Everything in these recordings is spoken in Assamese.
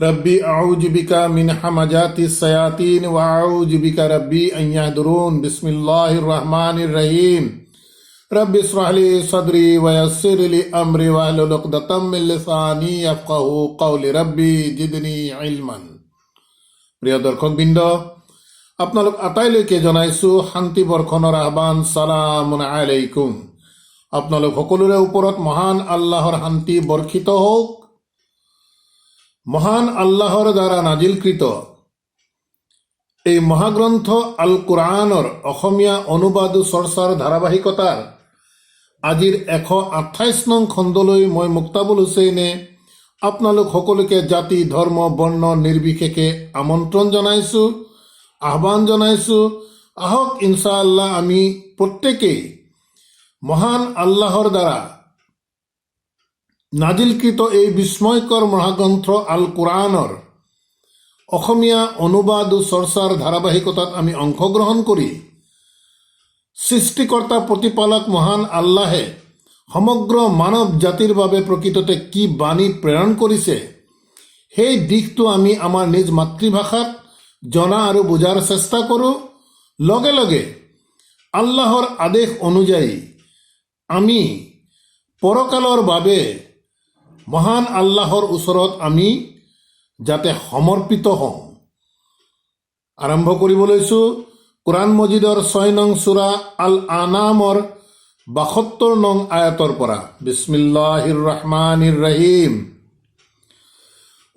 रब्बी अऊज़ु बिका मिन हमाजातिस शयातीन व अऊज़ु बिका रब्बी अन यहदुरून बिस्मिल्लाहिर रहमानिर रहीम रब्बि इश्रह ली सदरी व यस्सिर ली अमरी वाहलुल उक़दतम मिन लिसानी यफ़क़हू क़ौली रब्बी जिदनी इल्मन। প্ৰিয় দৰ্শকবৃন্দ, আপোনালোক আটাইলৈকে জনাইছো শান্তি বৰ্ষণৰ আহ্বান। সালামুন আলাইকুম। আপোনালোক সকলোৰে ওপৰত মহান আল্লাহৰ শান্তি বৰ্ষিত হওক। মহান আল্লাহৰ দ্বাৰা নাজিলকৃত এই মহাগ্ৰন্থ আল কুৰআনৰ অসমীয়া অনুবাদ চৰ্চাৰ ধাৰাবাহিকতাৰ আজিৰ 128 নং খণ্ডলৈ মই মুক্তাবুল হুছেইনে আপোনালোক সকলোকে জাতি ধৰ্ম বৰ্ণ নিৰ্বিশেষে আমন্ত্ৰণ জনাইছো, আহ্বান জনাইছো। আহক ইনশাআল্লাহ আমি প্ৰত্যেকেই মহান আল্লাহৰ দ্বাৰা নাজিলকৃত এই বিস্ময়কৰ মহাগ্ৰন্থ আল কুৰআনৰ অসমীয়া অনুবাদ চৰ্চাৰ ধাৰাবাহিকতাত আমি অংশগ্ৰহণ কৰি সৃষ্টিকৰ্তা প্ৰতিপালক মহান আল্লাহে সমগ্ৰ মানৱ জাতিৰ বাবে প্ৰকৃততে কি বাণী প্ৰেৰণ কৰিছে সেই দিশটো আমি আমাৰ নিজ মাতৃভাষাত জনা আৰু বুজাৰ চেষ্টা কৰোঁ। লগে লগে আল্লাহৰ আদেশ অনুযায়ী আমি পৰকালৰ বাবে মহান আল্লাহৰ ওচৰত আমি যাতে সমৰ্পিত হওঁ। আৰম্ভ কৰিব লৈছো কুৰাণ মজিদৰ 6 নং সূৰা আল আনামৰ 72 নং আয়াতৰ পৰা। বিসমিল্লাহিৰ ৰহমানিৰ ৰহিম।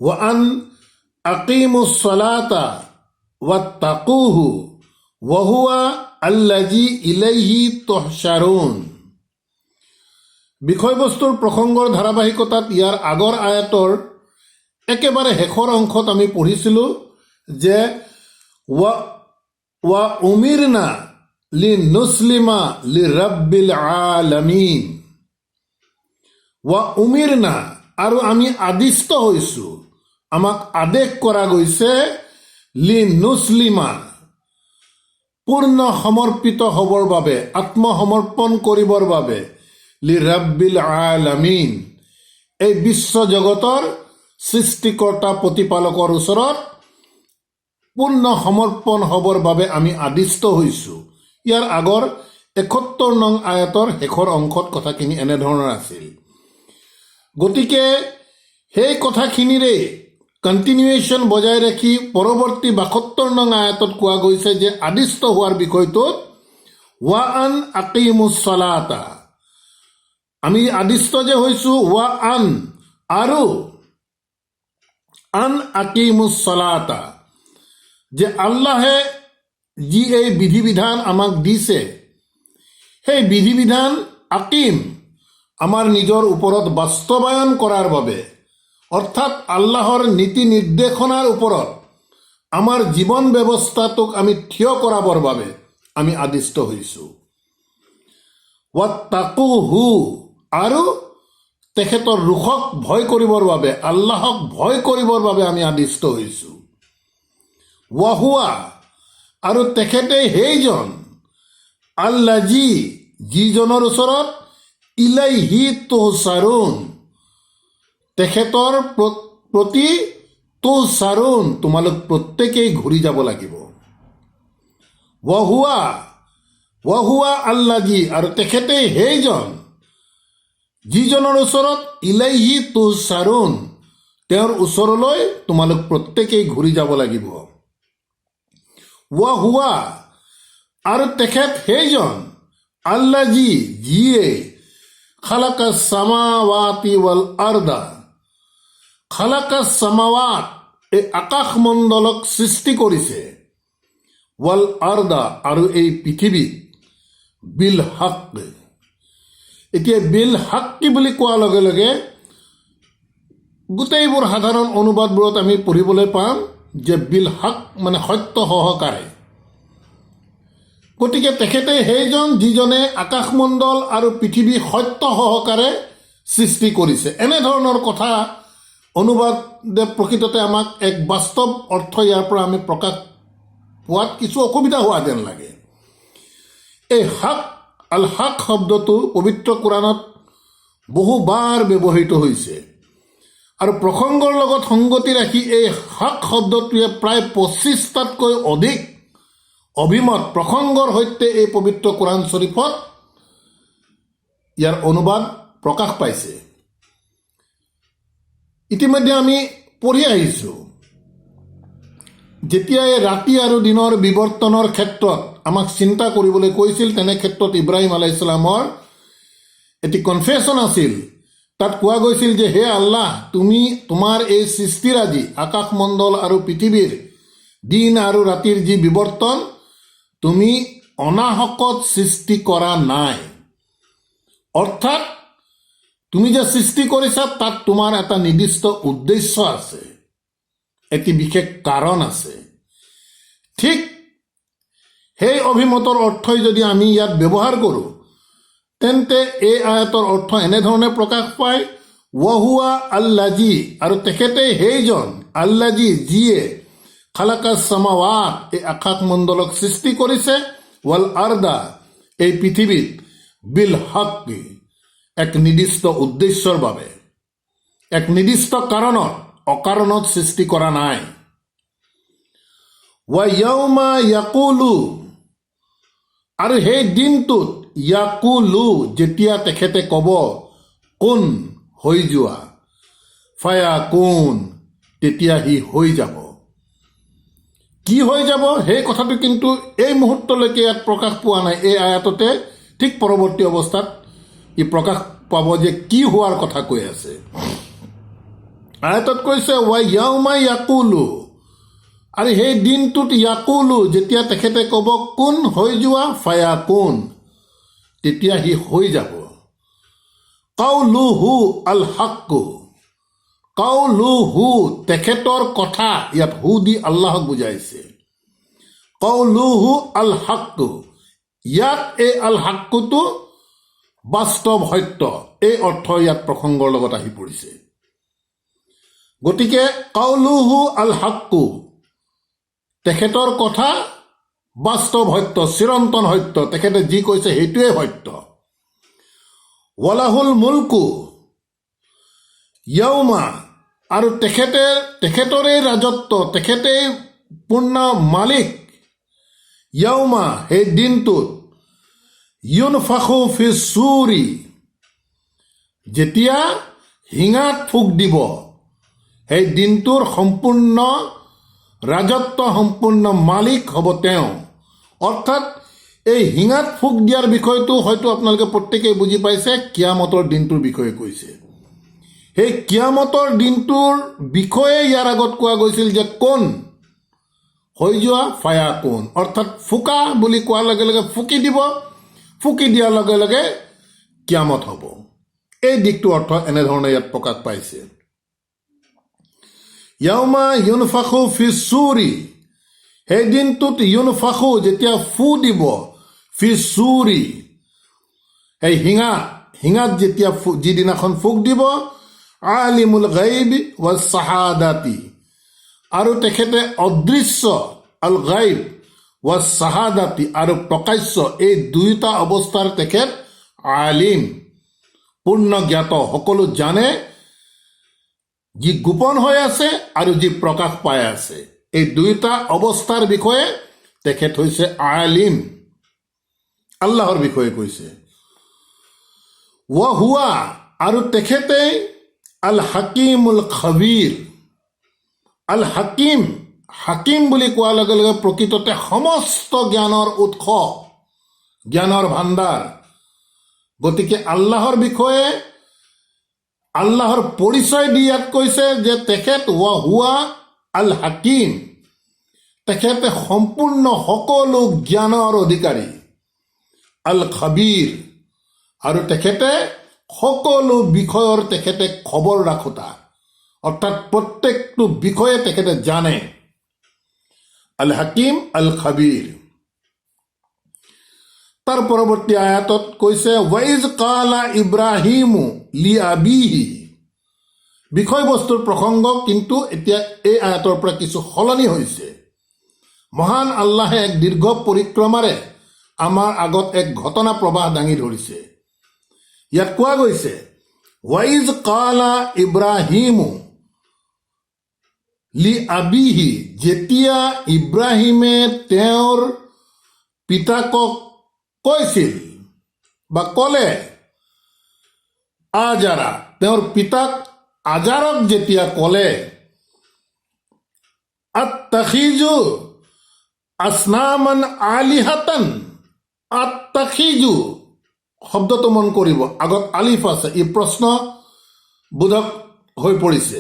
ওয়ান আকিমুস সালাতা ওয়াত্তাকুহু ওয়া হুয়া আল্লাযী ইলাইহি তুহশাৰুন। বিষয়বস্তুৰ প্ৰসংগৰ ধাৰাবাহিকতাত ইয়াৰ আগৰ আয়াতৰ একেবাৰে শেষৰ অংশত আমি পঢ়িছিলো যে ওয়া উমিৰনা লিনুছলিমা লিৰাব্বিল আলামিন। ওয়া উমিৰনা, আৰু আমি আদিষ্ট হৈছো, আমাক আদেশ কৰা গৈছে লিনুছলিমা, পূৰ্ণ সমৰ্পিত হ'বৰ বাবে, আত্মসমৰ্পণ কৰিবৰ বাবে, লিৰাব্বিল আলামিন, এই বিশ্ব জগতৰ সৃষ্টিকৰ্তা প্ৰতিপালকৰ ওচৰত পূৰ্ণ সমৰ্পণ হ'বৰ বাবে আমি আদিষ্ট হৈছো। ইয়াৰ আগৰ 71 নং আয়াতৰ শেষৰ অংশত কথাখিনি এনেধৰণৰ আছিল। গতিকে সেই কথাখিনিৰে কণ্টিনিউৱেশ্যন বজাই ৰাখি পৰৱৰ্তী 72 নং আয়াতত কোৱা গৈছে যে আদিষ্ট হোৱাৰ বিষয়টোত ওয়া আন আকিমুছ সালাতা, আমি আদিষ্ট যে হৈছো, ওয়া আন, আৰু আন আকিমুছ সালাতা, যে আল্লাহে যি এই বিধি বিধান আমাক দিছে সেই বিধি বিধান আকিম, আমাৰ নিজৰ ওপৰত বাস্তৱায়ন কৰাৰ বাবে, অৰ্থাৎ আল্লাহৰ নীতি নিৰ্দেশনাৰ ওপৰত আমাৰ জীৱন ব্যৱস্থাটোক আমি থিয় কৰাবৰ বাবে আমি আদিষ্ট হৈছো। ওয়াত্তাকুহু, আৰু তেখেতৰ ৰোষক ভয় কৰিবৰ বাবে, আল্লাহক ভয় কৰিবৰ বাবে আমি আদিষ্ট হৈছো। ওয়া হুৱা, আৰু তেখেতে সেইজন, আল্লাযী, যিজনৰ ওচৰত ইলাইহি তুহশাৰুন, তেখেতৰ প্ৰতি তুহশাৰুন, তোমালোক প্ৰত্যেকেই ঘূৰি যাব লাগিব। ওয়া হুৱা আল্লাযী, আৰু তেখেতে সেইজন যিজনৰ ওচৰত ইলাইহি তুহশাৰুন, তেওঁৰ ওচৰলৈ তোমালোক প্ৰত্যেকেই ঘূৰি যাব লাগিব। ওয়া হুৱা, আৰু তেখেত সেইজন, আল্লাযী, যিয়ে খালাকাস সামাৱাতি ওয়াল আৰদা, খালাকাস সামাৱাত, এই আকাশমণ্ডলক সৃষ্টি কৰিছে, ওয়াল আৰদা, আৰু এই পৃথিৱীত, বিল হাক। এতিয়া বিল হাক্কি বুলি কোৱাৰ লগে লগে গোটেইবোৰ সাধাৰণ অনুবাদবোৰত আমি পঢ়িবলৈ পাম যে বিল হাক মানে সত্য সহকাৰে। গতিকে তেখেতে সেইজন যিজনে আকাশমণ্ডল আৰু পৃথিৱী সত্য সহকাৰে সৃষ্টি কৰিছে। এনেধৰণৰ কথা অনুবাদে প্ৰকৃততে আমাক এক বাস্তৱ অৰ্থ ইয়াৰ পৰা আমি প্ৰকাশ পোৱাত কিছু অসুবিধা হোৱা যেন লাগে। এই হাক, আল হাক শব্দটো পবিত্ৰ কোৰাণত বহুবাৰ ব্যৱহৃত হৈছে। আৰু প্ৰসংগৰ লগত সংগতি ৰাখি এই হক শব্দটোৱে প্ৰায় 25টাতকৈ অধিক অভিমত প্ৰসংগৰ সৈতে এই পবিত্ৰ কোৰাণ শ্বৰীফত ইয়াৰ অনুবাদ প্ৰকাশ পাইছে। ইতিমধ্যে আমি পঢ়ি আহিছোঁ, যেতিয়া এই ৰাতি আৰু দিনৰ বিৱৰ্তনৰ ক্ষেত্ৰত আমাক চিন্তা কৰিবলৈ কৈছিল, তেনে ক্ষেত্ৰত ইব্ৰাহিম আলাইহিছ ছালামৰ এটি কনফেশ্যন আছিল। তাত কোৱা গৈছিল যে হে আল্লাহ, তুমি তোমাৰ এই সৃষ্টিৰাজি আকাশমণ্ডল আৰু পৃথিৱীৰ দিন আৰু ৰাতিৰ যি বিৱৰ্তন, তুমি অনাহকত সৃষ্টি কৰা নাই। অৰ্থাৎ তুমি যে সৃষ্টি কৰিছা তাত তোমাৰ এটা নিৰ্দিষ্ট উদ্দেশ্য আছে, এটি বিশেষ কাৰণ আছে। ঠিক সেই অভিমতৰ অৰ্থই যদি আমি ইয়াত ব্যৱহাৰ কৰোঁ, তেন্তে এই আয়াতৰ অৰ্থ এনেধৰণে প্ৰকাশ পায়, ৱাহুৱা আল্লাজি, আৰু তেখেতেই সেইজন, আল্লাজি যিয়ে খালাকাছ সামাৱাত, এই আকাশমণ্ডলক সৃষ্টি কৰিছে, ৱাল আৰ্দা, এই পৃথিৱীত, বিল হক, এক নিৰ্দিষ্ট উদ্দেশ্যৰ বাবে, এক নিৰ্দিষ্ট কাৰণত, অকাৰণত সৃষ্টি কৰা নাই। ৱা য়াউমা ইয়াকুলু, আৰু সেই দিনটোত, ইয়াকুলু, যেতিয়া তেখেতে ক'ব কোন, হৈ যোৱা, ফায়াকুন, তেতিয়া সি হৈ যাব। কি হৈ যাব সেই কথাটো কিন্তু এই মুহূৰ্তলৈকে ইয়াত প্ৰকাশ পোৱা নাই। এই আয়াততে ঠিক পৰৱৰ্তী অৱস্থাত ই প্ৰকাশ পাব যে কি হোৱাৰ কথা কৈ আছে। আয়াতত কৈছে ৱা য়াউমা ইয়াকুলু, আৰু সেই দিনটোত ইয়াকুলু, যেতিয়া তেখেতে ক'ব কোন, হৈ যোৱা, ফায়াকুন, তেতিয়া সি হৈ যাব। কাউলুহু আল হাক্কু, কাউলুহু, তেখেতৰ কথা, ইয়াত হু দি আল্লাহক বুজাইছে। কাউলুহু আল হাক্কু, ইয়াত এই আল হাক্কুটো বাস্তৱ সত্য, এই অৰ্থ ইয়াত প্ৰসংগৰ লগত আহি পৰিছে। গতিকে কাউলুহু আল হাক্কু, তেখেতৰ কথা বাস্তৱ সত্য, চিৰন্তন সত্য, তেখেতে যি কৈছে সেইটোৱে সত্য। ৱালাহুল মুলকু য়াউমা, আৰু তেখেতৰে ৰাজত্ব, তেখেতেই পূৰ্ণ মালিক, য়াউমা, সেই দিনটোত, ইউনফাখু ফি ছুৰি, যেতিয়া হিঙাত ফুক দিব, সেই দিনটোৰ সম্পূৰ্ণ ৰাজত্ব, সম্পূৰ্ণ মালিক হ'ব তেওঁ। অৰ্থাৎ এই হিঙাত ফুক দিয়াৰ বিষয়টো হয়তো আপোনালোকে প্ৰত্যেকেই বুজি পাইছে, কিয়ামতৰ দিনটোৰ বিষয়ে কৈছে। সেই কিয়ামতৰ দিনটোৰ বিষয়ে ইয়াৰ আগত কোৱা গৈছিল যে কোন, হৈ যোৱা, ফায়াকুন, অৰ্থাৎ ফুকা বুলি কোৱাৰ লগে লগে ফুকি দিব, ফুকি দিয়াৰ লগে লগে কিয়ামত হ'ব। এই দিশটো অৰ্থ এনেধৰণে ইয়াত প্ৰকাশ পাইছে। য়াউমা ইউনফাখু ফি ছুৰি, সেই দিনটোত ইউনফাখু, যেতিয়া ফু দিব, ফি ছুৰি, সেই হিঙাত যেতিয়া যিদিনাখন ফুক দিব, আলিমুল গাইব ৱা চাহাদাতি, আৰু তেখেতে অদৃশ্য, আল গাইব ৱা চাহাদাতি, আৰু প্ৰকাশ্য, এই দুয়োটা অৱস্থাৰ তেখেত আলিম, পূৰ্ণ জ্ঞাত, সকলো জানে, যি গোপন হৈ আছে আৰু যি প্ৰকাশ পাই আছে, এই দুয়োটা অৱস্থাৰ বিষয়ে তেখেত হৈছে আলিম। আল্লাহৰ বিষয়ে কৈছে। ৱা হুৱা, আৰু তেখেতে আল হাকিমুল খবীৰ, আল হাকিম, হাকিম বুলি কোৱাৰ লগে লগে প্ৰকৃততে সমস্ত জ্ঞানৰ উৎস, জ্ঞানৰ ভাণ্ডাৰ। গতিকে আল্লাহৰ বিষয়ে, আল্লাহৰ পৰিচয় দি ইয়াত কৈছে যে তেখেত ৱা হুৱা আল হাকিম, তেখেতে সম্পূৰ্ণ সকলো জ্ঞানৰ অধিকাৰী। আল খবীৰ, আৰু তেখেতে সকলো বিষয়ৰ তেখেতে খবৰ ৰাখোতা, অৰ্থাৎ প্ৰত্যেকটো বিষয়ে তেখেতে জানে। আল হাকিম আল খবীৰ। তাৰ পৰৱৰ্তী আয়াতত কৈছে ৱাইজ কালা ইব্ৰাহিমু লি আবিহি, বিষয়বস্তুৰ প্ৰসংগ কিন্তু এতিয়া এই আয়াতৰ পৰা কিছু সলনি হৈছে। মহান আল্লাহে এক দীৰ্ঘ পৰিক্ৰমাৰে আমাৰ আগত এক ঘটনা প্ৰবাহ দাঙি ধৰিছে। ইয়াত কোৱা গৈছে ৱাইজ কালা ইব্ৰাহিমু লি আবিহি, যেতিয়া ইব্ৰাহিমে তেওঁৰ পিতাকক কৈছিল বা ক'লে, আজাৰা, তেওঁৰ পিতাক আজাৰক যেতিয়া ক'লে, আত্তাখিজু আসনামান আলিহাতান, আত্তাখিজু শব্দটো মন কৰিব, আগত আলিফ আছে, ই প্ৰশ্ন বোধক হৈ পৰিছে।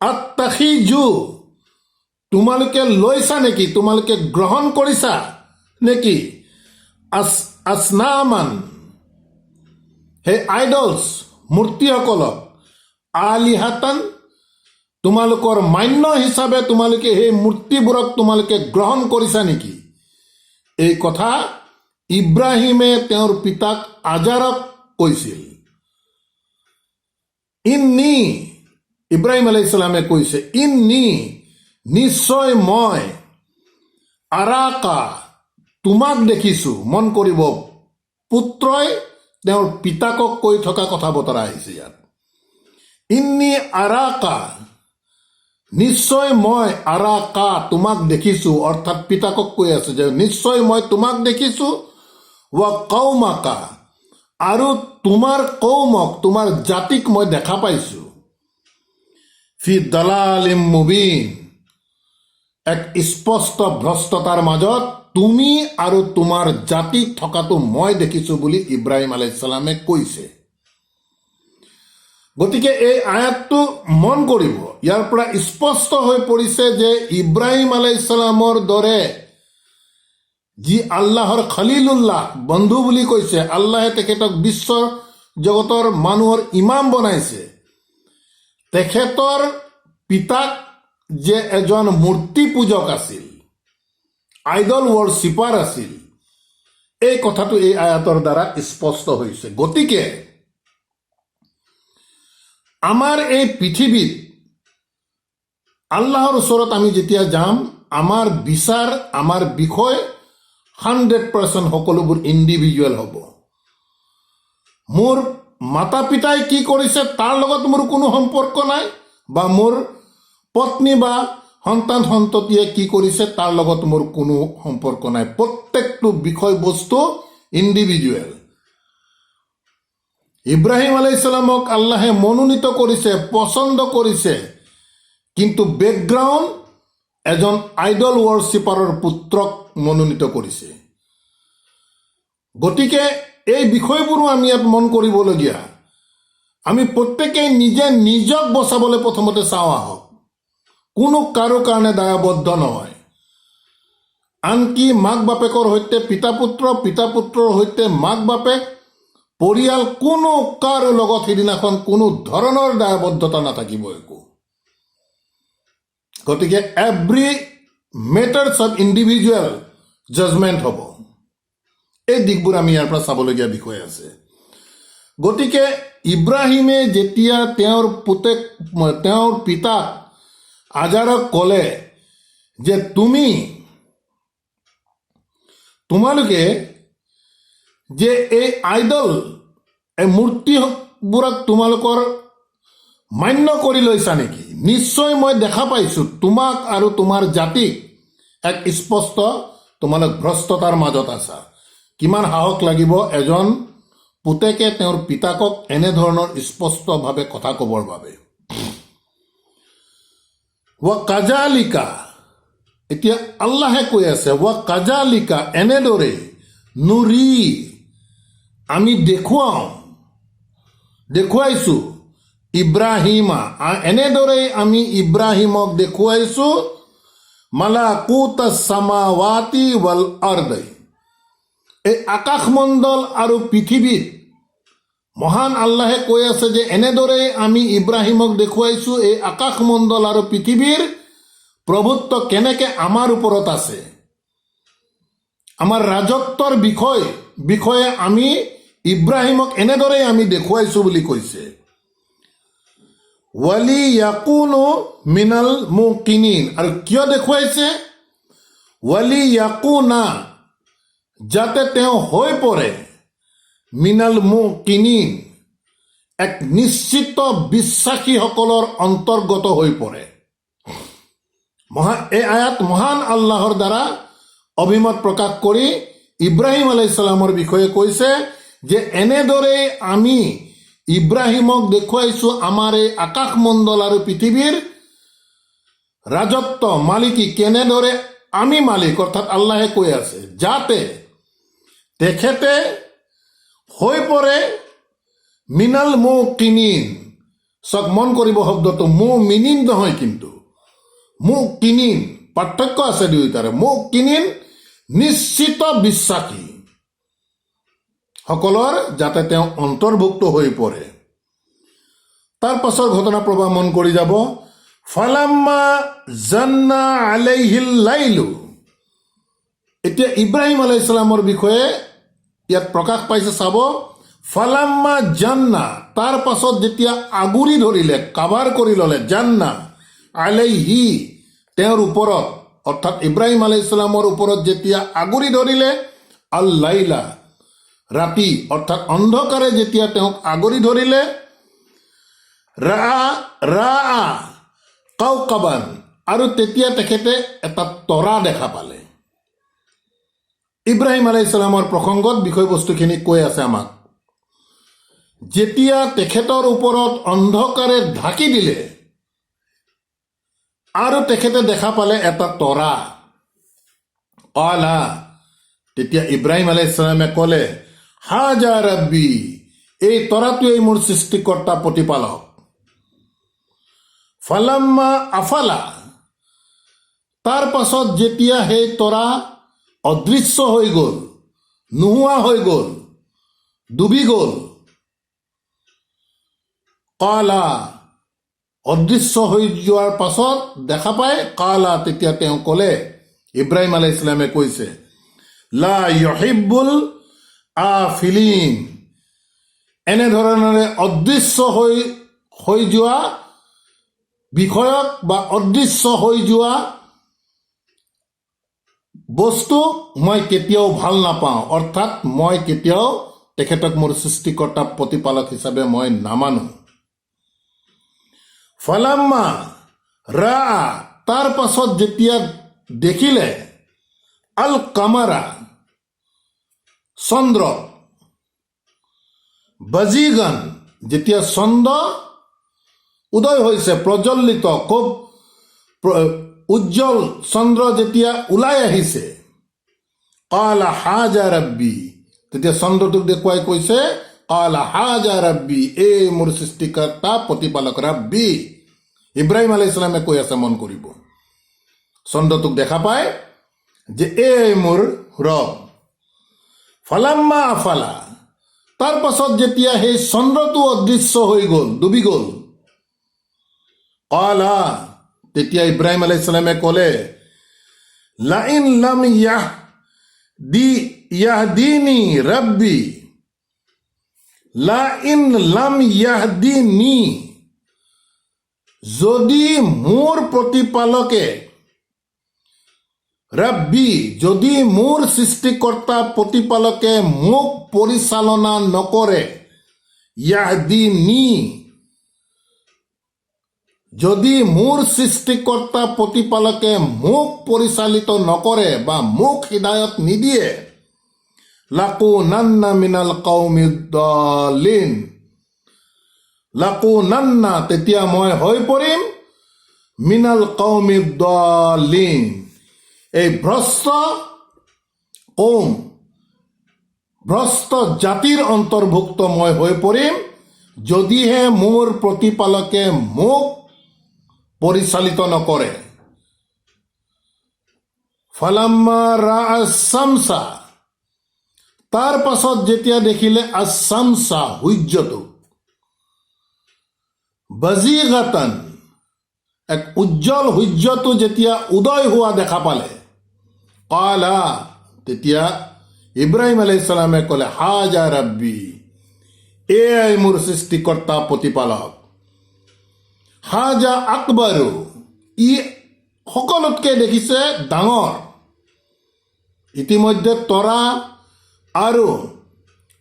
আত্তাখিজু, তোমালোকে লৈছা নেকি, তোমালোকে গ্ৰহণ কৰিছা নেকি, আসনামান, সেই আইডলছ, মূৰ্তিসকলক, আলিহাতান, তোমালোকৰ মান্য হিচাপে তোমালোকে সেই মূৰ্তিবোৰক তোমালোকে গ্ৰহণ কৰিছা নেকি? এই কথা ইব্ৰাহিমে তেওঁৰ পিতাক আজাৰক কৈছিল। ইন্নী, ইব্ৰাহিম আলাইহিছ সালামে কৈছে, ইন্নী, নিশ্চয় মই, আৰাকা, তোমাক দেখিছো। মন কৰিব, পুত্ৰই তেওঁৰ পিতাকক কৈ থকা কথা বতৰা আহিছে ইয়াত। ইন্নী আৰাকা, নিশ্চয় মই, আৰাকা, তোমাক দেখিছো, অৰ্থাৎ পিতাকক কৈ আছে যে নিশ্চয় মই তোমাক দেখিছো, ৱা কৌমাকা, আৰু তোমাৰ কৌমক, তোমাৰ জাতিক মই দেখা পাইছো, ফি দালালিম মুবিন, এক স্পষ্ট ভ্ৰষ্টতাৰ মাজত তুমি আৰু তোমাৰ জাতি থকাটো মই দেখিছো বুলি ইব্ৰাহিম আলাইহিছ সালামে কৈছে। গতিকে এই আয়াতটো মন কৰিব, ইয়াৰ পৰা স্পষ্ট হৈ পৰিছে যে ইব্ৰাহিম আলাইহিছ সালামৰ দৰে যি আল্লাহৰ খলিলুল্লাহ, বন্ধু বুলি কৈছে, আল্লাহে তেখেতক বিশ্বৰ জগতৰ মানুহৰ ইমাম বনাইছে, তেখেতৰ পিতাক যে এজন মূৰ্তি পূজক আছিল, আইডল ৱৰ্চিপাৰ আছিল, এই কথাটো এই আয়াতৰ দ্বাৰা স্পষ্ট হৈছে। গতিকে আমাৰ এই পৃথিৱীত আল্লাহৰ ওচৰত আমি যেতিয়া যাম, আমাৰ বিচাৰ, আমাৰ বিষয় 100% সকলোবোৰ ইণ্ডিভিজুৱেল হ'ব। মোৰ মাতা পিতাই কি কৰিছে তাৰ লগত মোৰ কোনো সম্পৰ্ক নাই, বা মোৰ পত্নী বা সন্তান সন্ততিয়ে কি কৰিছে তাৰ লগত মোৰ কোনো সম্পৰ্ক নাই। প্ৰত্যেকটো বিষয়বস্তু ইণ্ডিভিজুৱেল। ইব্ৰাহিম আলাইহিছ সালামক আল্লাহে মনোনীত কৰিছে, পচন্দ কৰিছে, কিন্তু বেকগ্ৰাউণ্ড এজন আইডল ৱৰ্চিপাৰৰ পুত্ৰক মনোনীত কৰিছে। গতিকে এই বিষয়বোৰো আমি ইয়াত মন কৰিবলগীয়া। আমি প্ৰত্যেকেই নিজে নিজক বচাবলৈ প্ৰথমতে চাওঁ আহক, কোনো কাৰো কাৰণে দায়বদ্ধ নহয়। আনকি মাক বাপেকৰ সৈতে পিতা পুত্ৰ, পিতা পুত্ৰৰ সৈতে মাক বাপেক, পৰিয়াল, কোনো কাৰো লগত সিদিনাখন কোনো ধৰণৰ দায়বদ্ধতা নাথাকিব একো। গতিকে every matters of individual judgement হ'ব। এই দিশবোৰ আমি ইয়াৰ পৰা চাবলগীয়া বিষয় আছে। গতিকে ইব্ৰাহিমে যেতিয়া তেওঁৰ পিতাক আজাৰক ক'লে যে তোমালোকে যে এই আইডল, এই মূৰ্তিবোৰক তোমালোকৰ মান্য কৰি লৈছা নেকি? নিশ্চয় মই দেখা পাইছো তোমাক আৰু তোমাৰ জাতিক এক স্পষ্ট তোমালোক ভ্ৰষ্টতাৰ মাজত আছা। কিমান সাহস লাগিব এজন পুতেকে তেওঁৰ পিতাকক এনেধৰণৰ স্পষ্টভাৱে কথা ক'বৰ বাবে। ৱা কাজালিকা, এতিয়া আল্লাহে কৈ আছে, ৱা কাজালিকা, এনেদৰে, নুৰি, আমি দেখুৱাইছো, ইব্ৰাহিমা, এনেদৰেই আমি ইব্ৰাহিমক দেখুৱাইছো, মালাকুতাছ সামাৱাতি ৱাল আৰ্দ, এই আকাশমণ্ডল আৰু পৃথিৱীত মহান আল্লাহে কৈ আছে যে এনেদৰেই আমি ইব্ৰাহিমক দেখুৱাইছো এই আকাশমণ্ডল আৰু পৃথিৱীৰ প্ৰভুত্ব কেনেকে আমাৰ ওপৰত আছে, আমাৰ ৰাজত্বৰ বিষয়ে আমি ইব্ৰাহিমক এনেদৰেই আমি দেখুৱাইছো বুলি কৈছে। ৱালি য়াকুনো মিনাল মুকিনিন, আৰু কিয় দেখুৱাইছে? ৱালি য়াকুনা, যাতে তেওঁ হৈ পৰে, মিনাল মুকিনিন, এক নিশ্চিত বিশ্বাসীসকলৰ অন্তৰ্গত হৈ পৰে। এই আয়াত মহান আল্লাহৰ দ্বাৰা অভিমত প্ৰকাশ কৰি ইব্ৰাহিম আলাইহিস সালামৰ বিষয়ে কৈছে যে এনেদৰেই আমি ইব্ৰাহিমক দেখুৱাইছোঁ আমাৰ এই আকাশমণ্ডল আৰু পৃথিৱীৰ ৰাজত্ব মালিকী কেনেদৰে আমি মালিক অৰ্থাৎ আল্লাহে কৈ আছে যাতে তেখেতে হৈ পৰে মিনাল মুকিনিন। চক মন কৰিব শব্দটো মুমিনিন নহয়, কিন্তু মুকিনিন পাৰ্থক্য আছে দুয়োটাৰে। মুকিনিন নিশ্চিত বিশ্বাসী সকলৰ যাতে তেওঁ অন্তৰ্ভুক্ত হৈ পৰে। তাৰ পাছৰ ঘটনা প্ৰবাহ মন কৰি যাব। ফালাম্মা জান্না আলাইহিল লাইলু। এতিয়া ইব্ৰাহিম আলাইহিস সালামৰ বিষয়ে ইয়াত প্ৰকাশ পাইছে চাব। ফালাম্মা জান্না তাৰ পাছত যেতিয়া আগুৰি ধৰিলে, কাভাৰ কৰি ল'লে, জান্না আলাইহি তেওঁৰ ওপৰত অৰ্থাৎ ইব্ৰাহিম আলাইহিস সালামৰ ওপৰত যেতিয়া আগুৰি ধৰিলে, আল লাইলা ৰাতি অৰ্থাৎ অন্ধকাৰে যেতিয়া তেওঁক আগুৰি ধৰিলে, ৰা কাউকাবান আৰু তেতিয়া তেখেতে এটা তৰা দেখা পালে। ইব্ৰাহিম আলাইহিস সালামৰ প্ৰসংগত বিষয়বস্তুখিনি কৈ আছে আমাক। যেতিয়া তেখেতৰ ওপৰত অন্ধকাৰে ঢাকি দিলে আৰু তেখেতে দেখা পালে এটা তৰা, কালা তেতিয়া ইব্ৰাহিম আলাইহিস সালামে ক'লে, হাজা ৰাব্বি, এই তৰাটোৱেই মোৰ সৃষ্টিকৰ্তা প্ৰতিপালক। ফালাম্মা আফালা তাৰ পাছত যেতিয়া সেই তৰা অদৃশ্য হৈ গ'ল, নোহোৱা হৈ গ'ল, ডুবি গ'ল, কালা অদৃশ্য হৈ যোৱাৰ পাছত দেখা পায়, কালা তেতিয়া তেওঁ ক'লে, ইব্ৰাহিম আলাইহিস সালামে কৈছে, লা ইউহিব্বুল আফিলিন, এনেধৰণেৰে অদৃশ্য হৈ যোৱা বিষয়ক বা অদৃশ্য হৈ যোৱা বস্তু মই কেতিয়াও ভাল নাপাওঁ, অৰ্থাৎ মই কেতিয়াও তেখেতক মোৰ সৃষ্টিকৰ্তা প্ৰতিপালক হিচাপে মই নামানো। ফালাম্মা ৰা তাৰ পাছত যেতিয়া দেখিলে, আল কামাৰা চন্দ্ৰ, বাজিগান যেতিয়া চন্দ্ৰ উদয় হৈছে, প্ৰজ্বলিত খুব উজ্জ্বল চন্দ্ৰ যেতিয়া ওলাই আহিছে, কালা হাজা ৰাব্বি, তেতিয়া চন্দ্ৰটোক দেখুৱাই কৈছে, কালা হাজা ৰাব্বি, এই মোৰ সৃষ্টিকৰ্তা প্ৰতিপালক ৰাব্বি। ইব্ৰাহিম আলাইহিস সালামে কৈ আছে, মন কৰিব, চন্দ্ৰটোক দেখা পায় যে এই মোৰ ৰব। ফালাম্মা আফালা তাৰ পাছত যেতিয়া সেই চন্দ্ৰটো অদৃশ্য হৈ গ'ল, ডুবি গ'ল, কালা তেতিয়া ইব্ৰাহিম আলাইহিস সালামে ক'লে, লাইন লাম ইয়াহদিনি ৰাব্বি, লাইন লাম ইয়াহদিনি, যদি মোৰ প্ৰতিপালকে, ৰাব্বি যদি মোৰ সৃষ্টিকৰ্তা প্ৰতিপালকে মোক পৰিচালনা নকৰে, ইয়াহদিনি যদি মোৰ সৃষ্টিকৰ্তা প্ৰতিপালকে মোক পৰিচালিত নকৰে বা মোক হিদায়ত নিদিয়ে, লাকুনান্না মিনাল কওমিদ দালিন, লাকুনান্না তেতিয়া মই হৈ পৰিম, মিনাল কওমিদ দালিন, এই ভ্ৰষ্ট কৌম, ভ্ৰষ্ট জাতিৰ অন্তৰ্ভুক্ত মই হৈ পৰিম, যদিহে মোৰ প্ৰতিপালকে মোক পৰিচালিত নকৰে। ফালাম্মা ৰা আছ-শামছা তাৰ পাছত যেতিয়া দেখিলে আছ-শামছা সূৰ্যটো, বাজিগাতান এক উজ্জ্বল সূৰ্যটো যেতিয়া উদয় হোৱা দেখা পালে, কালা তেতিয়া ইব্ৰাহিম আলাইহিস সালামে ক'লে, হাজা ৰাব্বি, এয়াই মোৰ সৃষ্টিকৰ্তা প্ৰতিপালক। হাজা আকবাৰু, ই সকলোতকৈ দেখিছে ডাঙৰ। ইতিমধ্যে তৰা আৰু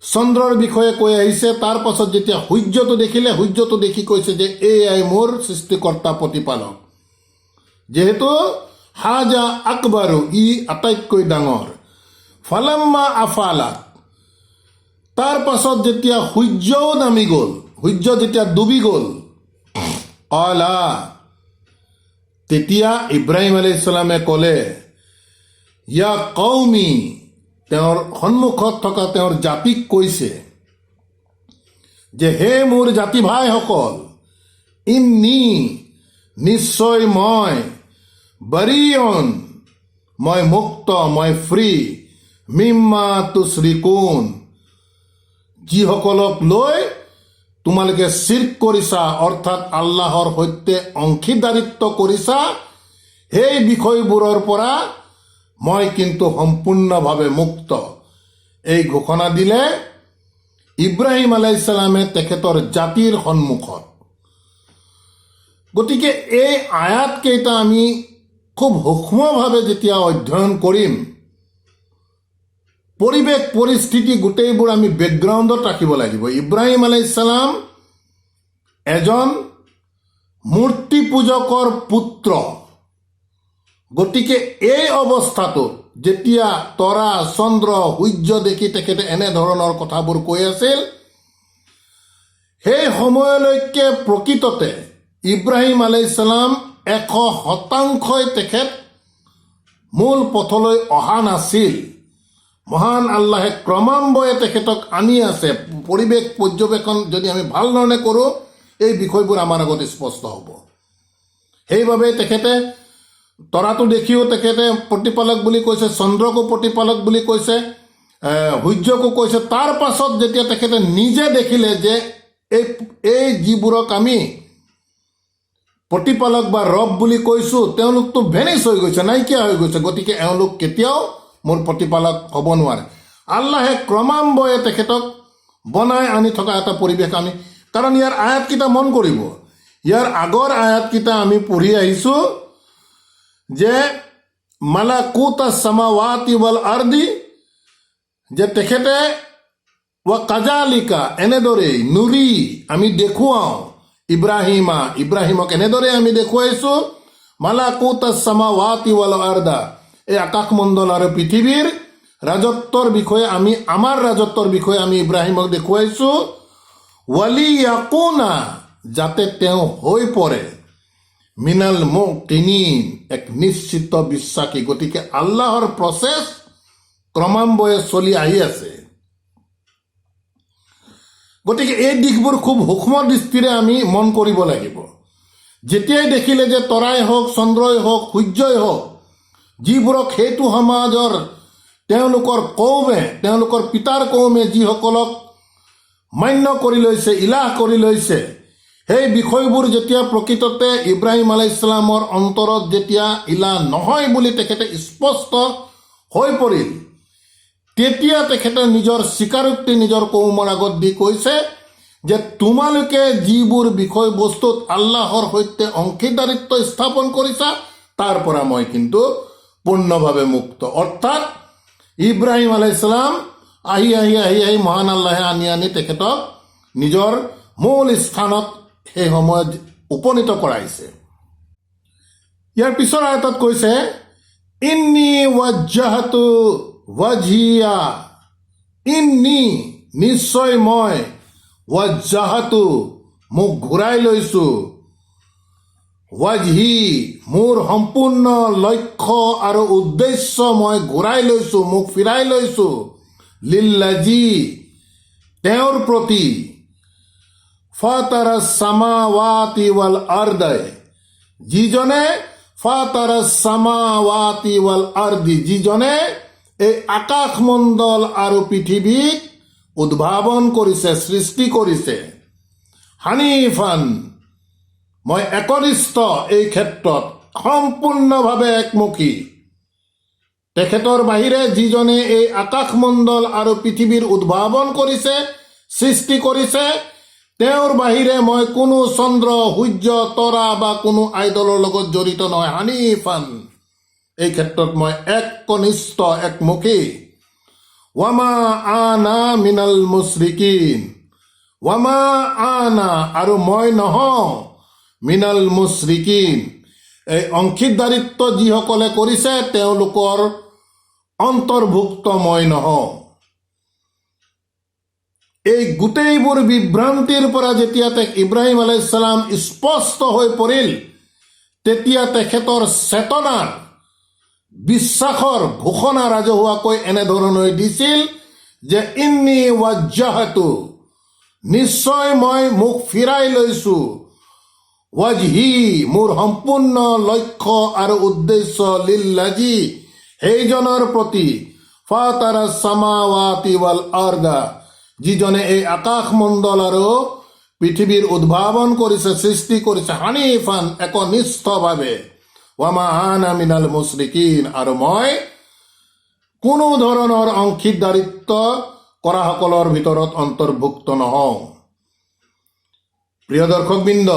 চন্দ্ৰৰ বিষয়ে কৈ আহিছে, তাৰ পাছত যেতিয়া সূৰ্যটো দেখিলে, সূৰ্যটো দেখি কৈছে যে এয়াই মোৰ সৃষ্টিকৰ্তা প্ৰতিপালক, যিহেতু হাজা আকবাৰু ই আটাইতকৈ ডাঙৰ। ফালাম্মা আফালাত, তাৰ পাছত যেতিয়া সূৰ্যও নামি গ'ল, সূৰ্য যেতিয়া ডুবি গ'ল, অলা, তেতিয়া ইব্ৰাহিম আলাইহিছ ছালামে ক'লে, ইয়া কৌমি, তেওঁৰ সন্মুখত থকা তেওঁৰ জাতিক কৈছে যে হে মোৰ জাতি ভাইসকল, ইন্নী, নিশ্চয় মই, বাৰিয়ন, মই মুক্ত, মই ফ্ৰী, মিম্মা তুশ্ৰিকুন, যিসকলক লৈ তোমালোকে চিৰ্ক কৰিছা, অৰ্থাৎ আল্লাহৰ সৈতে অংশীদাৰিত্ব কৰিছা, সেই বিষয়বোৰৰ পৰা মই কিন্তু সম্পূৰ্ণভাৱে মুক্ত। এই ঘোষণা দিলে ইব্ৰাহিম আলাইহিছ ছালামে তেখেতৰ জাতিৰ সন্মুখত। গতিকে এই আয়াতকেইটা আমি খুব সূক্ষ্মভাৱে যেতিয়া অধ্যয়ন কৰিম, পৰিৱেশ পৰিস্থিতি গোটেইবোৰ আমি বেকগ্ৰাউণ্ডত ৰাখিব লাগিব। ইব্ৰাহিম আলাইহিছ ছালাম এজন মূৰ্তি পূজকৰ পুত্ৰ। গতিকে এই অৱস্থাটোত যেতিয়া তৰা, চন্দ্ৰ, সূৰ্য দেখি তেখেতে এনেধৰণৰ কথাবোৰ কৈ আছিল, সেই সময়লৈকে প্ৰকৃততে ইব্ৰাহিম আলাইহিছ ছালাম 100% তেখেত মূল পথলৈ অহা নাছিল। মহান আল্লাহে ক্ৰমান্বয়ে তেখেতক আনি আছে। পৰিৱেশ পৰ্যবেক্ষণ যদি আমি ভাল ধৰণে কৰোঁ, এই বিষয়বোৰ আমাৰ আগত স্পষ্ট হ'ব। সেইবাবে তেখেতে তৰাটো দেখিও তেখেতে প্ৰতিপালক বুলি কৈছে, চন্দ্ৰকো প্ৰতিপালক বুলি কৈছে, সূৰ্যকো কৈছে। তাৰ পাছত যেতিয়া তেখেতে নিজে দেখিলে যে এই যিবোৰক আমি প্ৰতিপালক বা ৰব বুলি কৈছোঁ, তেওঁলোকতো ভেনিছ হৈ গৈছে, নাইকিয়া হৈ গৈছে। গতিকে এওঁলোক কেতিয়াও মোৰ প্ৰতিপালক হ'ব নোৱাৰে। আল্লাহে ক্ৰমান্বয়ে তেখেতক বনাই আনি থকা এটা পৰিৱেশ আমি, কাৰণ ইয়াৰ আয়াতকেইটা মন কৰিব, ইয়াৰ আগৰ আয়াতকেইটা আমি পঢ়ি আহিছোঁ যে মালাকুতা সামাৱাতি ৱাল আৰদি, যে তেখেতে ৱা কাজালিকা, এনেদৰেই নুৰি, আমি দেখুৱাওঁ ইব্ৰাহিমক এনেদৰে আমি দেখুৱাইছোঁ মালাকুতা সামাৱাতি ৱাল আৰদা, এই আকাশমণ্ডল আৰু পৃথিৱীৰ ৰাজত্বৰ বিষয়ে আমি, আমাৰ ৰাজত্বৰ বিষয়ে আমি ইব্ৰাহিমক দেখুৱাইছোঁ। ৱালিয়াকুনা, যাতে তেওঁ হৈ পৰে মিনাল মুকিনিন, এক নিশ্চিত বিশ্বাসী। গতিকে আল্লাহৰ প্ৰচেছ ক্ৰমান্বয়ে চলি আহি আছে। গতিকে এই দিশবোৰ খুব সূক্ষ্ম দৃষ্টিৰে আমি মন কৰিব লাগিব। যেতিয়াই দেখিলে যে তৰাই হওক, চন্দ্ৰই হওক, সূৰ্যই হওক, যিবোৰক সেইটো সমাজৰ তেওঁলোকৰ কৌমে, তেওঁলোকৰ পিতাৰ কৌমে যিসকলক মান্য কৰি লৈছে, ইলাহ কৰি লৈছে, সেই বিষয়বোৰ যেতিয়া প্ৰকৃততে ইব্ৰাহিম আলাইহিছ ছালামৰ অন্তৰত যেতিয়া ইলাহ নহয় বুলি তেখেতে স্পষ্ট হৈ পৰিল, তেতিয়া তেখেতে নিজৰ স্বীকাৰোক্তি নিজৰ কৌমৰ আগত দি কৈছে যে তোমালোকে যিবোৰ বিষয়বস্তুত আল্লাহৰ সৈতে অংশীদাৰিত্ব স্থাপন কৰিছা, তাৰ পৰা মই কিন্তু পূৰ্ণভাৱে মুক্ত। অৰ্থাৎ ইব্ৰাহিম আলাইহিছ ছালাম আহি মহান আল্লাহে আনি তেখেতক নিজৰ মূল স্থানত সেই সময়ত উপনীত কৰাইছে। ইয়াৰ পিছৰ আয়াতত কৈছে, ইন্নী ৱাজ্জাহতু ৱাজহিয়া, ইন্নী, নিশ্চয় মই, ৱাজ্জাহতু, মোক ঘূৰাই লৈছোঁ, ৱাজহি, মোৰ সম্পূৰ্ণ লক্ষ্য আৰু উদ্দেশ্য মই ঘূৰাই লৈছোঁ, মোক ফিৰাই লৈছোঁ, লিল্লাজি, তেওঁৰ প্ৰতি, ফাতাৰাছ সামাৱাতি ৱাল আৰদাই, যিজনে, ফাতাৰাছ সামাৱাতি ৱাল আৰদি, যিজনে এই আকাশমণ্ডল আৰু পৃথিৱীক উদ্ভাৱন কৰিছে, সৃষ্টি কৰিছে, হানিফান, মই একনিষ্ঠ, এই ক্ষেত্ৰত সম্পূৰ্ণভাৱে একমুখী। তেখেতৰ বাহিৰে যিজনে এই আকাশমণ্ডল আৰু পৃথিৱীৰ উদ্ভাৱন কৰিছে, সৃষ্টি কৰিছে, তেওঁৰ বাহিৰে মই কোনো চন্দ্ৰ, সূৰ্য, তৰা বা কোনো আইডলৰ লগত জড়িত নহয়। হানিফান, এই ক্ষেত্ৰত মই একনিষ্ঠ, একমুখী। ৱামা আনা মিনাল মুশ্ৰিকিন, ৱামা আনা, আৰু মই নহওঁ, মিনাল মুশ্ৰিকিন, এই অংশীদাৰিত্ব যিসকলে কৰিছে তেওঁলোকৰ অন্তৰ্ভুক্ত মই নহওঁ। এই গোটেইবোৰ বিভ্ৰান্তিৰ পৰা যেতিয়া ইব্ৰাহিম আলাইহিছ সালাম স্পষ্ট হৈ পৰিল, তেতিয়া তেখেতৰ চেতনাৰ বিশ্বাসৰ ঘোষণা ৰাজহুৱাকৈ এনেধৰণৰ দিছিল যে ইন্নী ৱাজ্জাহতু, নিশ্চয় মই মুখ ফিৰাই লৈছো, ৱাজহি, মোৰ সম্পূৰ্ণ লক্ষ্য আৰু উদ্দেশ্য, লিল্লাজি, সেইজনৰ প্ৰতি, ফাতাৰাছ সামাৱাতি ৱাল আৰদা, যিজনে এই আকাশ মণ্ডল আৰু পৃথিৱীৰ উদ্ভাৱন কৰিছে, সৃষ্টি কৰিছে, হানিফান, একনিষ্ঠভাৱে, ৱামা আনা মিনাল মুশৰিকিন, আৰু মই কোনো ধৰণৰ অংশীদাৰিত্ব কৰাসকলৰ ভিতৰত অন্তৰ্ভুক্ত নহওঁ। প্ৰিয় দৰ্শকবৃন্দ,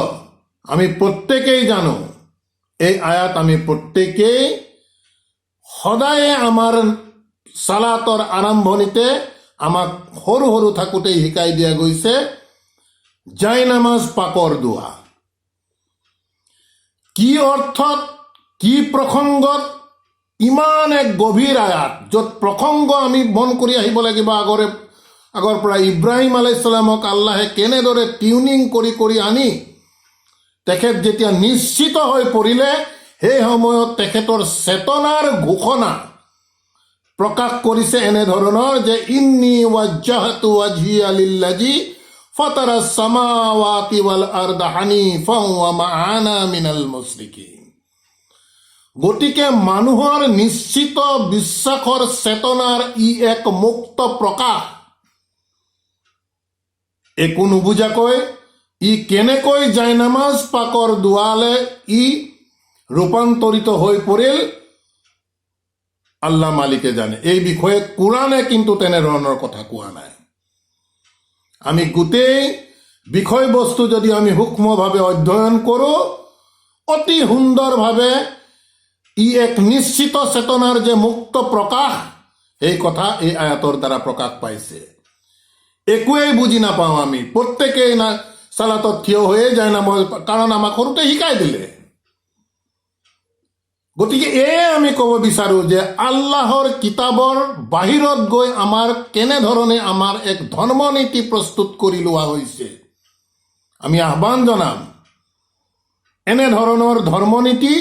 আমি প্ৰত্যেকেই জানো, এই আয়াত আমি প্ৰত্যেকেই সদায়ে আমাৰ সালাতৰ আৰম্ভণিতে আমাক সৰু সৰু থাকোঁতেই শিকাই দিয়া গৈছে জায়নামাজ পাকৰ দোৱা। কি অৰ্থত, কি প্ৰসংগত, ইমান এক গভীৰ আয়াত, য'ত প্ৰসংগ আমি মন কৰি আহিব লাগিব আগৰ পৰা ইব্ৰাহিম আলাইহিছ সালামক আল্লাহে কেনেদৰে টিউনিং কৰি কৰি আনি তেখেত যেতিয়া নিশ্চিত হৈ পৰিলে, সেই সময়ত তেখেতৰ চেতনাৰ ঘোষণা প্ৰকাশ কৰিছে এনেধৰণৰ যে ইন্নী ৱাজ্জাহতু ৱাজহিয়া লিল্লাজি ফাতাৰাছ সামাৱাতি ৱাল আৰদা হানিফান ওয়া মা আনা মিনাল মুশৰিকিন। গতিকে মানুহৰ নিশ্চিত বিশ্বাসৰ চেতনাৰ ই এক মুক্ত প্ৰকাশ। একো নুবুজাকৈ ই কেনেকৈ জায়নামাজ পাকৰ দোৱালে ই ৰূপান্তৰিত হৈ পৰিল, আল্লাহ মালিকে জানে। এই বিষয়ে কোৰাণে কিন্তু তেনেধৰণৰ কথা কোৱা নাই। আমি গোটেই বিষয়বস্তু যদি আমি সূক্ষ্মভাৱে অধ্যয়ন কৰোঁ, অতি সুন্দৰভাৱে ই এক নিশ্চিত চেতনাৰ যে মুক্ত প্ৰকাশ, এই কথা এই আয়াতৰ দ্বাৰা প্ৰকাশ পাইছে। একোৱেই বুজি নাপাওঁ আমি, প্ৰত্যেকেই না সালাতত থিয় হৈয়ে যায় না, কাৰণ আমাক সৰুতে শিকাই দিলে। গতিকে এয়ে আমি ক'ব বিচাৰোঁ যে আল্লাহৰ কিতাপৰ বাহিৰত গৈ আমাৰ কেনেধৰণে আমাৰ এক ধৰ্মনীতি প্ৰস্তুত কৰি লোৱা হৈছে। আমি আহ্বান জনাম, এনেধৰণৰ ধৰ্মনীতি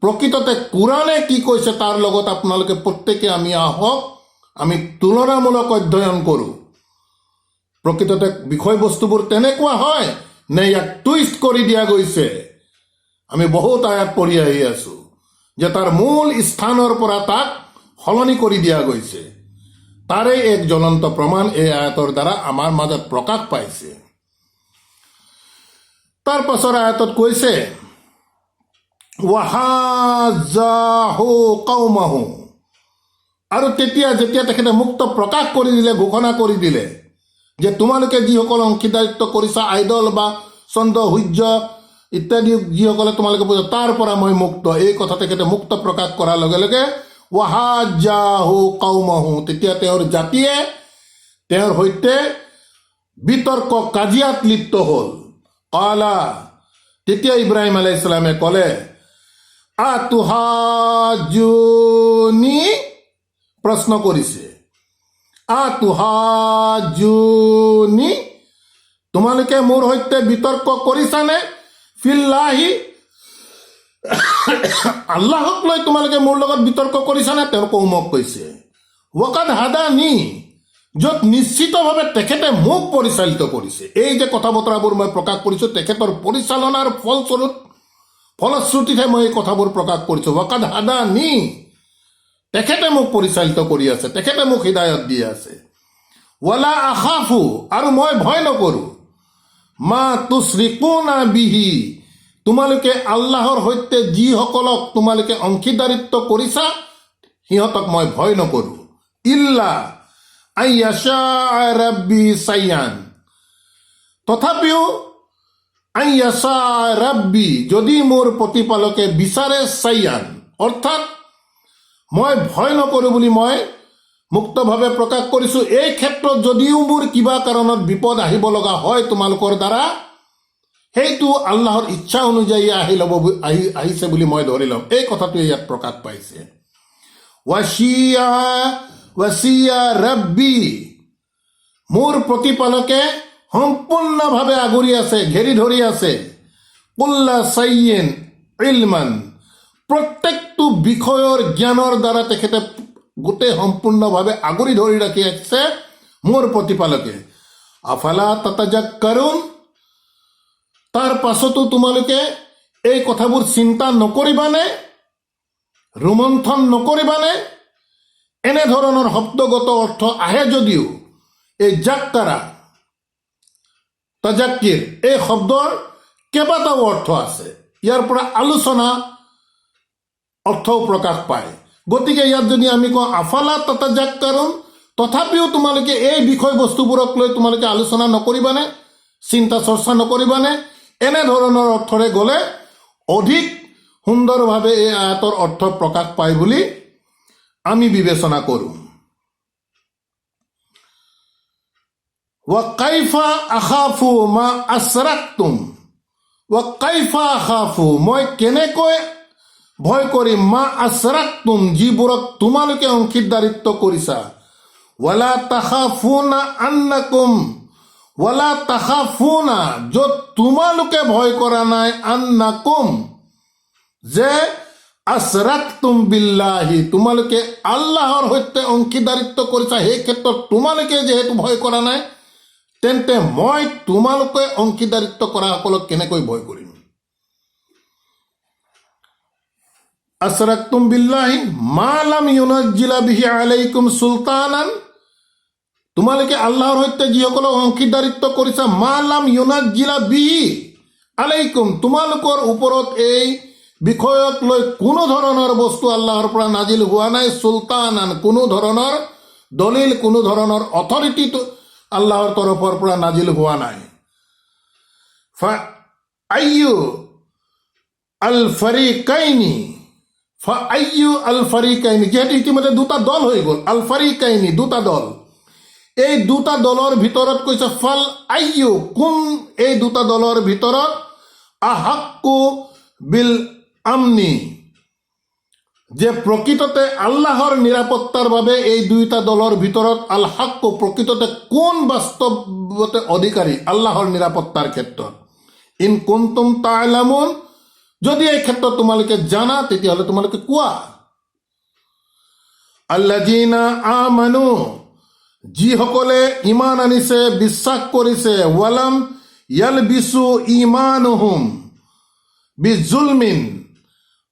প্ৰকৃততে কোৰাণে কি কৈছে তাৰ লগত আপোনালোকে প্ৰত্যেকে আমি আহক, আমি তুলনামূলক অধ্যয়ন কৰোঁ। প্ৰকৃততে বিষয়বস্তুবোৰ তেনেকুৱা হয় নে ইয়াক টুইষ্ট কৰি দিয়া গৈছে। আমি বহুত আয়াত পঢ়ি আহি আছোঁ যে তাৰ মূল স্থানৰ পৰা তাক সলনি কৰি দিয়া গৈছে। তাৰে এক জ্বলন্ত প্ৰমাণ এই আয়াতৰ দ্বাৰা আমাৰ মাজত প্ৰকাশ পাইছে। তাৰ পাছৰ আয়াতত কৈছে ৱাহাজাহু কওমাহু, আৰু যেতিয়া তেখেতে মুক্ত প্ৰকাশ কৰি দিলে, ঘোষণা কৰি দিলে যে তোমালোকে যিসকল অংশীদাৰিত্ব কৰিছা, আইডল বা চন্দ্ৰ সূৰ্য ইত্যাদি যিসকলে তোমালোকে বুজা, তাৰ পৰা মই মুক্ত, এই কথা তেখেতে মুক্ত প্ৰকাশ কৰাৰ লগে লগে ৱাহাজাহু কওমাহু, তেতিয়া তেওঁৰ জাতিয়ে তেওঁৰ সৈতে বিতৰ্ক কাজিয়াত লিপ্ত হ'ল। কালা, তেতিয়া ইব্ৰাহিম আলাইহিছ সালামে ক'লে আতুহাজুনি, প্ৰশ্ন কৰিছে, আতুহাজুনি, তোমালোকে মোৰ সৈতে বিতৰ্ক কৰিছানে, ফিল্লাহি, আল্লাহক লৈ তোমালোকে মোৰ লগত বিতৰ্ক কৰিছানে? তেওঁ কৌমক কৈছে ৱাকাদ হাদানি, য'ত নিশ্চিতভাৱে তেখেতে মোক পৰিচালিত কৰিছে। এই যে কথা বতৰাবোৰ মই প্ৰকাশ কৰিছোঁ, তেখেতৰ পৰিচালনাৰ ফলশ্ৰুতিতহে মই এই কথাবোৰ প্ৰকাশ কৰিছোঁ। ৱাকাদ হাদানি, তেখেতে মোক পৰিচালিত কৰি আছে, তেখেতে মোক হিদায়ত দি আছে। ৱালা আখাফু, আৰু মই ভয় নকৰোঁ, মা তুশ্ৰিকুনা বিহি, তোমালোকে আল্লাহৰ সৈতে যিসকলক তোমালোকে অংশীদাৰিত্ব কৰিছা সিহঁতক মই ভয় নকৰোঁ। ইল্লা আইয়াশা ৰাব্বি চাইয়ান, তথাপিও আইয়াশা ৰাব্বি, যদি মোৰ প্ৰতিপালকে বিচাৰে, চাইয়ান, অৰ্থাৎ মই ভয় নকৰোঁ বুলি মই মুক্তভাৱে প্ৰকাশ কৰিছোঁ। এই ক্ষেত্ৰত যদিও মোৰ কিবা কাৰণত বিপদ আহিব লগা হয় তোমালোকৰ দ্বাৰা, সেইটো আল্লাহৰ ইচ্ছা অনুযায়ী আহিছে বুলি মই ধৰি ল'ম। এই কথাটোৱে ইয়াত প্ৰকাশ পাইছে। ৱাচিয়া ৰাব্বি, মোৰ প্ৰতিপালকে সম্পূৰ্ণভাৱে আগুৰি আছে, ঘেৰি ধৰি আছে। কুল্লা চাইয়িন ইলমান, প্ৰত্যেকটো বিষয়ৰ জ্ঞানৰ দ্বাৰা তেখেতে গোটেই সম্পূৰ্ণভাৱে আগুৰি ধৰি ৰাখি আছে মোৰ প্ৰতিপালকে। আফালা তাতাজাক্কাৰুন, তাৰ পাছতো তোমালোকে এই কথাবোৰ চিন্তা নকৰিবানে, ৰোমন্থন নকৰিবানে? এনেধৰণৰ শব্দগত অৰ্থ আহে যদিও এই জাক্কাৰা, তাজাক্কিৰ এই শব্দৰ কেইবাটাও অৰ্থ আছে। ইয়াৰ পৰা আলোচনা অৰ্থও প্ৰকাশ পায়। গতিকে ইয়াত যদি আমি কওঁ আফালা তাতাজাক্কাৰুন, তথাপিও তোমালোকে এই বিষয়বস্তুবোৰক লৈ তোমালোকে আলোচনা নকৰিবানে, চিন্তা চৰ্চা নকৰিবানে? এনেধৰণৰ অৰ্থৰে গ'লে অধিক সুন্দৰভাৱে এই আয়াতৰ অৰ্থ প্ৰকাশ পায় বুলি আমি বিবেচনা কৰোঁ। ওয়া কাইফা আখাফু মা আশৰাকতুম, ওয়া কাইফা আখাফু, মই কেনেকৈ ভয় কৰিম, মা আশৰাকতুম, যিবোৰক তোমালোকে অংশীদাৰিত্ব কৰিছা। ওয়ালা তাখাফুনা আন্নাকুম, ওয়ালা তাখাফুনা, য'ত তোমালোকে ভয় কৰা নাই, আন্নাকুম, যে আশৰাকতুম বিল্লাহি, তোমালোকে আল্লাহৰ সৈতে অংশীদাৰিত্ব কৰিছা। সেই ক্ষেত্ৰত তোমালোকে যিহেতু ভয় কৰা নাই, তেন্তে মই তোমালোকে অংশীদাৰিত্ব কৰা সকলক কেনেকৈ ভয় কৰিম? আশৰাকতুম বিল্লাহি মা লাম ইউনাজ্জিলা বিহি আলাইকুম সুলতানান, তোমালোকে আল্লাহৰ সৈতে যিসকলক অংশীদাৰিত্ব কৰিছা, মা লাম ইউনাজ্জিলা বিহি আলাইকুম, তোমালোকৰ ওপৰত এই বিষয়ক লৈ কোনো ধৰণৰ বস্তু আল্লাহৰ পৰা নাজিল হোৱা নাই। সুলতানান, কোনো ধৰণৰ দলিল, কোনো ধৰণৰ অথৰিটি আল্লাহৰ তৰফৰ পৰা নাজিল হোৱা নাই। ফাআইয়ু আল ফাৰিকাইনি, ফাআইয়ু আল ফাৰিকাইনি, যিহেতু ইতিমধ্যে দুটা দল হৈ গ'ল, আল ফাৰিকাইনি, দুটা দল। এই দুটা দলৰ ভিতৰত কৈছে ফাল আইয়ু, কোন এই দুটা দলৰ ভিতৰত আহাক্কু বিল আমনি, যে প্ৰকৃততে আল্লাহৰ নিৰাপত্তাৰ বাবে এই দুইটা দলৰ ভিতৰত আল হাক্কু, প্ৰকৃততে কোন বাস্তৱতে অধিকাৰী আল্লাহৰ নিৰাপত্তাৰ ক্ষেত্ৰত। ইন কুনতুম তা'লামুন, যদি এই ক্ষেত্ৰত তোমালোকে জানা তেতিয়াহ'লে তোমালোকে কোৱা। আল্লাযীনা আমানু, যিসকলে ইমান আনিছে, বিশ্বাস কৰিছে, ওয়ালাম ইয়ালবিসু ঈমানুহুম বিজুলমিন,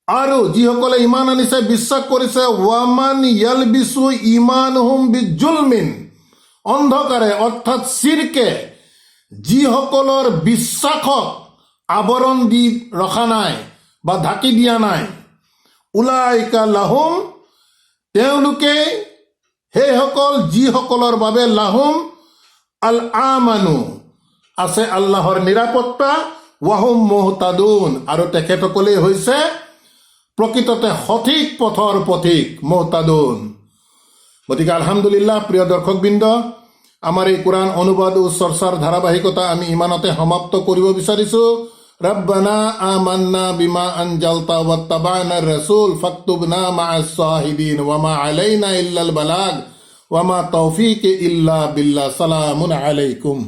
আৰু যিসকলে ইমান আনিছে, বিশ্বাস কৰিছে, ওয়ামান ইয়ালবিসু ঈমানুহুম বিজুলমিন, অন্ধকাৰে অৰ্থাৎ শিৰকে যিসকলৰ বিশ্বাসক আৱৰণ দি ৰখা নাই বা ঢাকি দিয়া নাই, উলাইকা লাহুম, তেওঁলোকে সেইসকল যিসকলৰ বাবে লাহুম আল আমানু, আছে আল্লাহৰ নিৰাপত্তা, ওয়াহুম মুহতাদুন, আৰু তেখেতসকলেই হৈছে প্ৰকৃততে সঠিক পথৰ পথিক, মুহতাদুন। গতিকে আলহামদুলিল্লাহ, প্ৰিয় দৰ্শকবৃন্দ, আমাৰ এই কোৰআন অনুবাদ ও চৰ্চাৰ ধাৰাবাহিকতা আমি ইমানতে সমাপ্ত কৰিব বিচাৰিছোঁ। ৰব্বানা আমান্না বিমা আনজালতা ওয়াত্তাবা'নাৰ ৰাসূল ফাকতুবনা মা'আস শাহিদিন ওয়া মা আলাইনা ইল্লাল বালাগ ওয়া মা তৌফিক ইল্লা বিল্লাহ। সালামুন আলাইকুম।